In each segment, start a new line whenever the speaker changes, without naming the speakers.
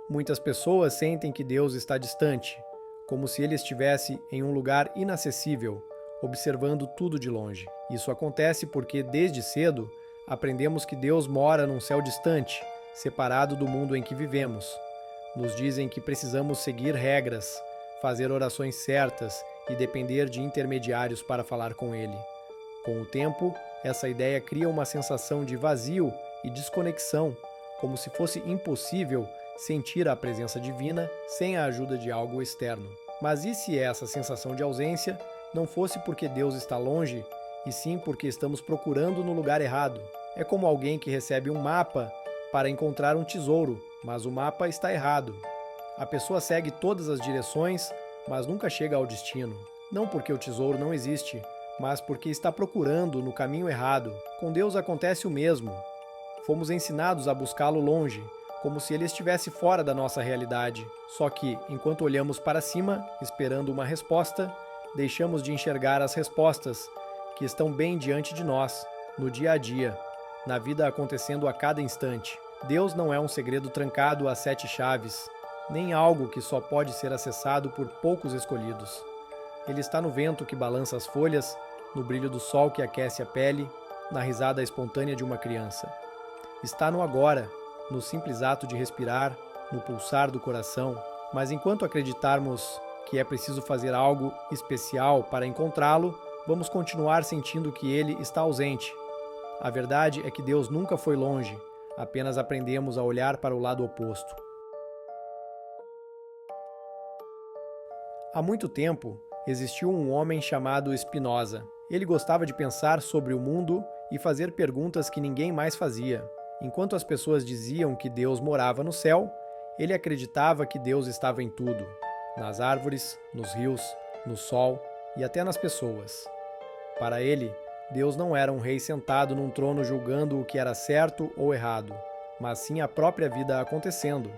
Muitas pessoas sentem que Deus está distante, como se ele estivesse em um lugar inacessível, observando tudo de longe. Isso acontece porque, desde cedo, aprendemos que Deus mora num céu distante, separado do mundo em que vivemos. Nos dizem que precisamos seguir regras, fazer orações certas e depender de intermediários para falar com Ele. Com o tempo, essa ideia cria uma sensação de vazio e desconexão, como se fosse impossível sentir a presença divina sem a ajuda de algo externo. Mas e se essa sensação de ausência não fosse porque Deus está longe, e sim porque estamos procurando no lugar errado? É como alguém que recebe um mapa para encontrar um tesouro, mas o mapa está errado. A pessoa segue todas as direções, mas nunca chega ao destino. Não porque o tesouro não existe, mas porque está procurando no caminho errado. Com Deus acontece o mesmo. Fomos ensinados a buscá-lo longe, como se ele estivesse fora da nossa realidade. Só que, enquanto olhamos para cima, esperando uma resposta, deixamos de enxergar as respostas que estão bem diante de nós, no dia a dia, na vida acontecendo a cada instante. Deus não é um segredo trancado a 7 chaves, nem algo que só pode ser acessado por poucos escolhidos. Ele está no vento que balança as folhas, no brilho do sol que aquece a pele, na risada espontânea de uma criança. Está no agora, no simples ato de respirar, no pulsar do coração. Mas enquanto acreditarmos que é preciso fazer algo especial para encontrá-lo, vamos continuar sentindo que ele está ausente. A verdade é que Deus nunca foi longe, apenas aprendemos a olhar para o lado oposto. Há muito tempo, existiu um homem chamado Spinoza. Ele gostava de pensar sobre o mundo e fazer perguntas que ninguém mais fazia. Enquanto as pessoas diziam que Deus morava no céu, ele acreditava que Deus estava em tudo, nas árvores, nos rios, no sol e até nas pessoas. Para ele, Deus não era um rei sentado num trono julgando o que era certo ou errado, mas sim a própria vida acontecendo.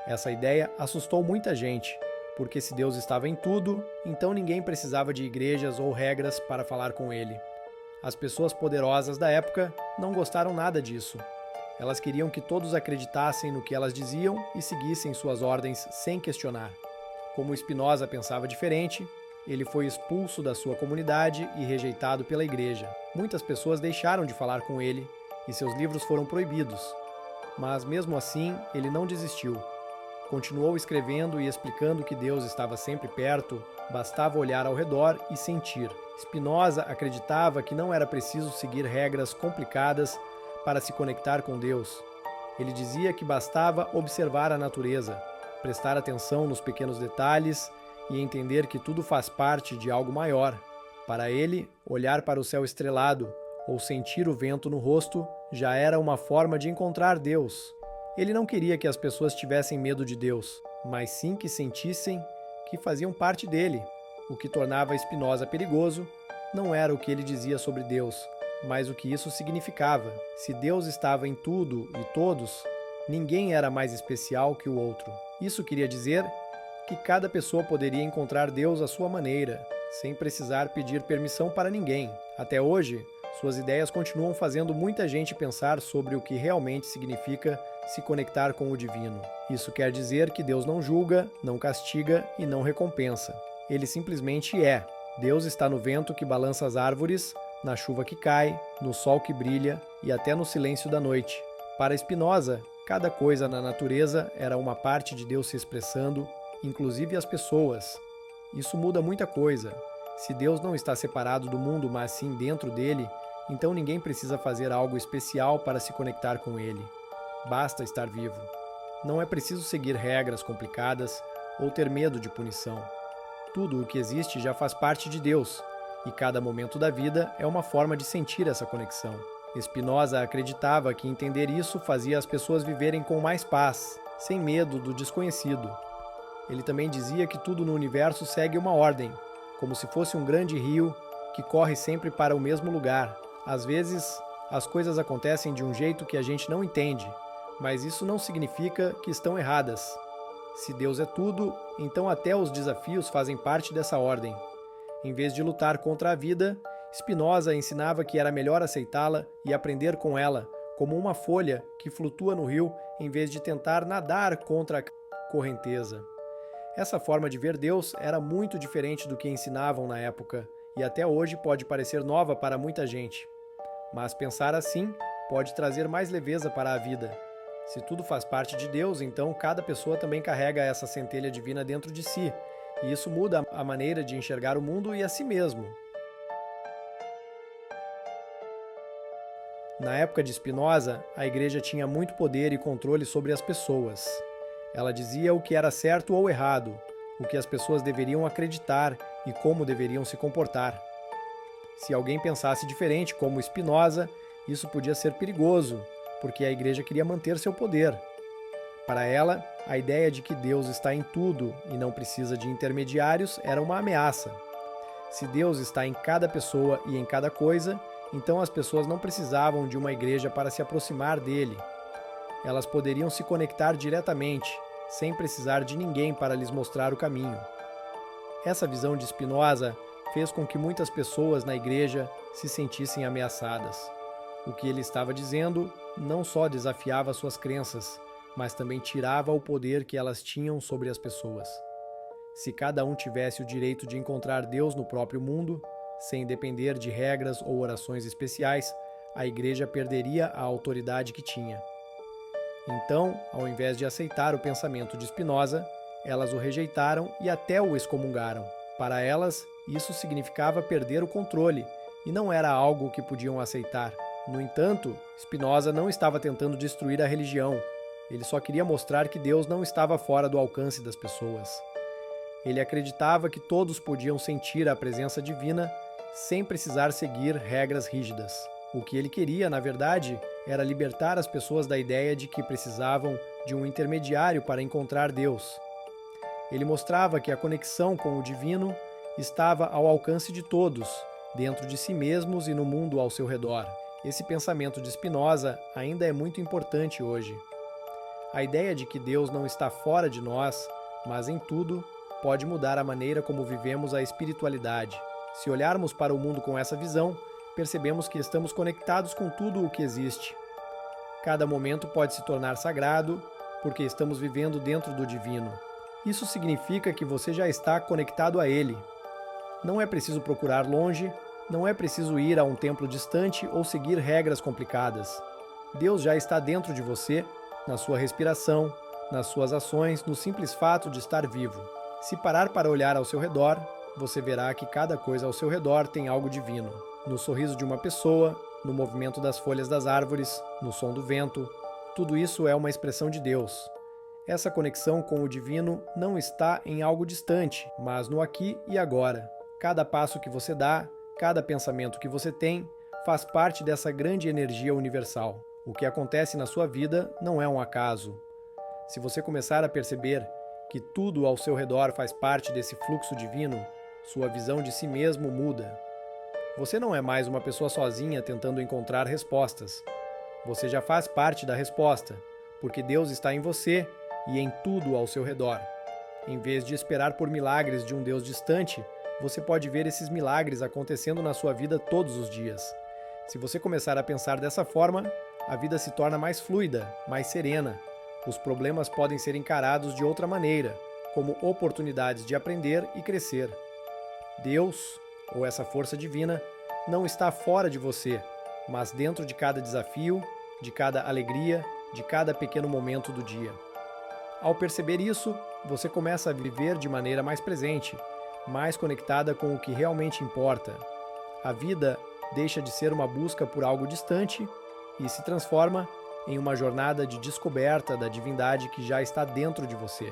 Essa ideia assustou muita gente, porque se Deus estava em tudo, então ninguém precisava de igrejas ou regras para falar com ele. As pessoas poderosas da época não gostaram nada disso. Elas queriam que todos acreditassem no que elas diziam e seguissem suas ordens sem questionar. Como Spinoza pensava diferente, ele foi expulso da sua comunidade e rejeitado pela igreja. Muitas pessoas deixaram de falar com ele e seus livros foram proibidos. Mas mesmo assim, ele não desistiu. Continuou escrevendo e explicando que Deus estava sempre perto, bastava olhar ao redor e sentir. Spinoza acreditava que não era preciso seguir regras complicadas para se conectar com Deus. Ele dizia que bastava observar a natureza, prestar atenção nos pequenos detalhes e entender que tudo faz parte de algo maior. Para ele, olhar para o céu estrelado ou sentir o vento no rosto já era uma forma de encontrar Deus. Ele não queria que as pessoas tivessem medo de Deus, mas sim que sentissem que faziam parte dele. O que tornava Spinoza perigoso não era o que ele dizia sobre Deus, mas o que isso significava. Se Deus estava em tudo e todos, ninguém era mais especial que o outro. Isso queria dizer que cada pessoa poderia encontrar Deus à sua maneira, sem precisar pedir permissão para ninguém. Até hoje, suas ideias continuam fazendo muita gente pensar sobre o que realmente significa se conectar com o divino. Isso quer dizer que Deus não julga, não castiga e não recompensa. Ele simplesmente é. Deus está no vento que balança as árvores, na chuva que cai, no sol que brilha e até no silêncio da noite. Para Spinoza, cada coisa na natureza era uma parte de Deus se expressando, inclusive as pessoas. Isso muda muita coisa. Se Deus não está separado do mundo, mas sim dentro dele, então ninguém precisa fazer algo especial para se conectar com ele. Basta estar vivo. Não é preciso seguir regras complicadas ou ter medo de punição. Tudo o que existe já faz parte de Deus, e cada momento da vida é uma forma de sentir essa conexão. Spinoza acreditava que entender isso fazia as pessoas viverem com mais paz, sem medo do desconhecido. Ele também dizia que tudo no universo segue uma ordem, como se fosse um grande rio que corre sempre para o mesmo lugar. Às vezes, as coisas acontecem de um jeito que a gente não entende, mas isso não significa que estão erradas. Se Deus é tudo, então até os desafios fazem parte dessa ordem. Em vez de lutar contra a vida, Spinoza ensinava que era melhor aceitá-la e aprender com ela, como uma folha que flutua no rio, em vez de tentar nadar contra correnteza. Essa forma de ver Deus era muito diferente do que ensinavam na época, e até hoje pode parecer nova para muita gente. Mas pensar assim pode trazer mais leveza para a vida. Se tudo faz parte de Deus, então cada pessoa também carrega essa centelha divina dentro de si, e isso muda a maneira de enxergar o mundo e a si mesmo. Na época de Spinoza, a igreja tinha muito poder e controle sobre as pessoas. Ela dizia o que era certo ou errado, o que as pessoas deveriam acreditar e como deveriam se comportar. Se alguém pensasse diferente, como Spinoza, isso podia ser perigoso, porque a igreja queria manter seu poder. Para ela, a ideia de que Deus está em tudo e não precisa de intermediários era uma ameaça. Se Deus está em cada pessoa e em cada coisa, então as pessoas não precisavam de uma igreja para se aproximar dele. Elas poderiam se conectar diretamente, sem precisar de ninguém para lhes mostrar o caminho. Essa visão de Spinoza fez com que muitas pessoas na igreja se sentissem ameaçadas. O que ele estava dizendo não só desafiava suas crenças, mas também tirava o poder que elas tinham sobre as pessoas. Se cada um tivesse o direito de encontrar Deus no próprio mundo, sem depender de regras ou orações especiais, a igreja perderia a autoridade que tinha. Então, ao invés de aceitar o pensamento de Spinoza, elas o rejeitaram e até o excomungaram. Para elas, isso significava perder o controle, e não era algo que podiam aceitar. No entanto, Spinoza não estava tentando destruir a religião. Ele só queria mostrar que Deus não estava fora do alcance das pessoas. Ele acreditava que todos podiam sentir a presença divina sem precisar seguir regras rígidas. O que ele queria, na verdade, era libertar as pessoas da ideia de que precisavam de um intermediário para encontrar Deus. Ele mostrava que a conexão com o divino estava ao alcance de todos, dentro de si mesmos e no mundo ao seu redor. Esse pensamento de Spinoza ainda é muito importante hoje. A ideia de que Deus não está fora de nós, mas em tudo, pode mudar a maneira como vivemos a espiritualidade. Se olharmos para o mundo com essa visão, percebemos que estamos conectados com tudo o que existe. Cada momento pode se tornar sagrado, porque estamos vivendo dentro do divino. Isso significa que você já está conectado a Ele. Não é preciso procurar longe, não é preciso ir a um templo distante ou seguir regras complicadas. Deus já está dentro de você, na sua respiração, nas suas ações, no simples fato de estar vivo. Se parar para olhar ao seu redor, você verá que cada coisa ao seu redor tem algo divino. No sorriso de uma pessoa, no movimento das folhas das árvores, no som do vento, tudo isso é uma expressão de Deus. Essa conexão com o divino não está em algo distante, mas no aqui e agora. Cada passo que você dá, cada pensamento que você tem, faz parte dessa grande energia universal. O que acontece na sua vida não é um acaso. Se você começar a perceber que tudo ao seu redor faz parte desse fluxo divino, sua visão de si mesmo muda. Você não é mais uma pessoa sozinha tentando encontrar respostas. Você já faz parte da resposta, porque Deus está em você e em tudo ao seu redor. Em vez de esperar por milagres de um Deus distante, você pode ver esses milagres acontecendo na sua vida todos os dias. Se você começar a pensar dessa forma, a vida se torna mais fluida, mais serena. Os problemas podem ser encarados de outra maneira, como oportunidades de aprender e crescer. Deus, ou essa força divina, não está fora de você, mas dentro de cada desafio, de cada alegria, de cada pequeno momento do dia. Ao perceber isso, você começa a viver de maneira mais presente, mais conectada com o que realmente importa. A vida deixa de ser uma busca por algo distante e se transforma em uma jornada de descoberta da divindade que já está dentro de você.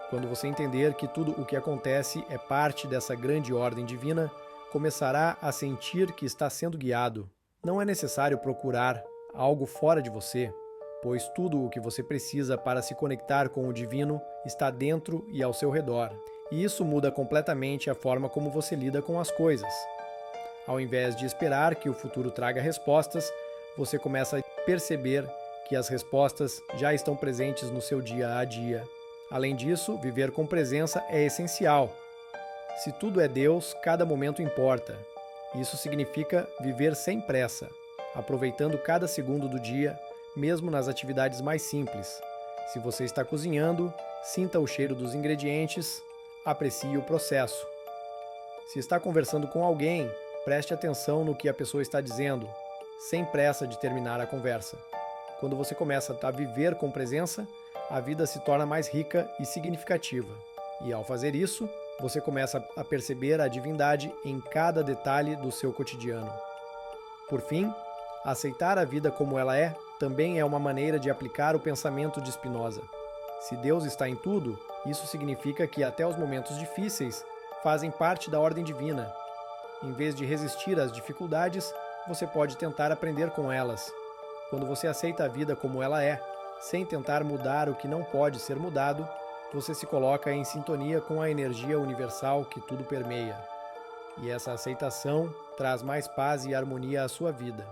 Quando você entender que tudo o que acontece é parte dessa grande ordem divina, começará a sentir que está sendo guiado. Não é necessário procurar algo fora de você, pois tudo o que você precisa para se conectar com o divino está dentro e ao seu redor. E isso muda completamente a forma como você lida com as coisas. Ao invés de esperar que o futuro traga respostas, você começa a perceber que as respostas já estão presentes no seu dia a dia. Além disso, viver com presença é essencial. Se tudo é Deus, cada momento importa. Isso significa viver sem pressa, aproveitando cada segundo do dia, mesmo nas atividades mais simples. Se você está cozinhando, sinta o cheiro dos ingredientes, aprecie o processo. Se está conversando com alguém, preste atenção no que a pessoa está dizendo, sem pressa de terminar a conversa. Quando você começa a viver com presença, a vida se torna mais rica e significativa. E ao fazer isso, você começa a perceber a divindade em cada detalhe do seu cotidiano. Por fim, aceitar a vida como ela é também é uma maneira de aplicar o pensamento de Spinoza. Se Deus está em tudo, isso significa que até os momentos difíceis fazem parte da ordem divina. Em vez de resistir às dificuldades, você pode tentar aprender com elas. Quando você aceita a vida como ela é, sem tentar mudar o que não pode ser mudado, você se coloca em sintonia com a energia universal que tudo permeia. E essa aceitação traz mais paz e harmonia à sua vida.